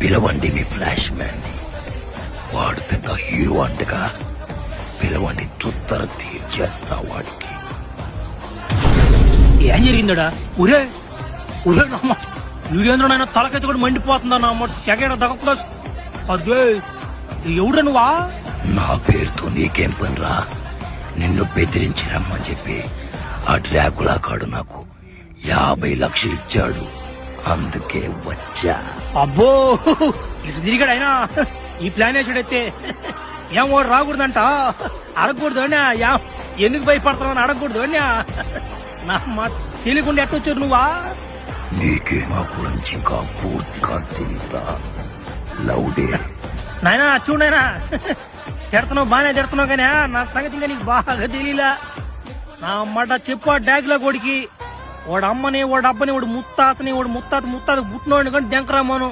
పిలవండి మీ flash man ని. వాడు పెద్ద హీరో అంటగా. పిలవండి, తుత్తర తీర్చేస్తా వాడికి. ఏం జరిగిందడా? ఉరే ఉరే నమ్మ వీడియో నాయన తలకైతే కూడా మండిపోతుందా నా అమ్మ. సెకండ్ దగ్గర అదే ఎవడ నువ్వా? నా పేరుతో నీకేం పనిరా? నిన్ను బెదిరించి రమ్మని చెప్పి ఆ డ్రాకులా కాడు నాకు 50 లక్షలు ఇచ్చాడు. అందుకే వచ్చా. అబ్బో ఇటు తిరిగాడు అయినా ఈ ప్లాన్ వేసాడైతే. ఏం వాడు రాకూడదంట, అడగకూడదు అన్నా. ఎందుకు భయపడతావు అడగకూడదు అన్నా. నా మా తెలియకుండా ఎట్టొచ్చారు నువ్వా? నీకే నా గురించి ఇంకా పూర్తిగా తెలియదురా లౌడే. నాయనా చూడైనా తిడుతున్నావు, బాగానే తిడుతున్నావు కానీ నా సంగతి ఇంకా నీకు బాగా తెలియలా. నా మాట చెప్పు ఆ డాగ్లా కొడికి. వాడు అమ్మని, వాడు అబ్బని, వాడు ముత్తాతని, వాడు ముత్తాత పుట్టినవాడిని కానీ దెంకరామాను.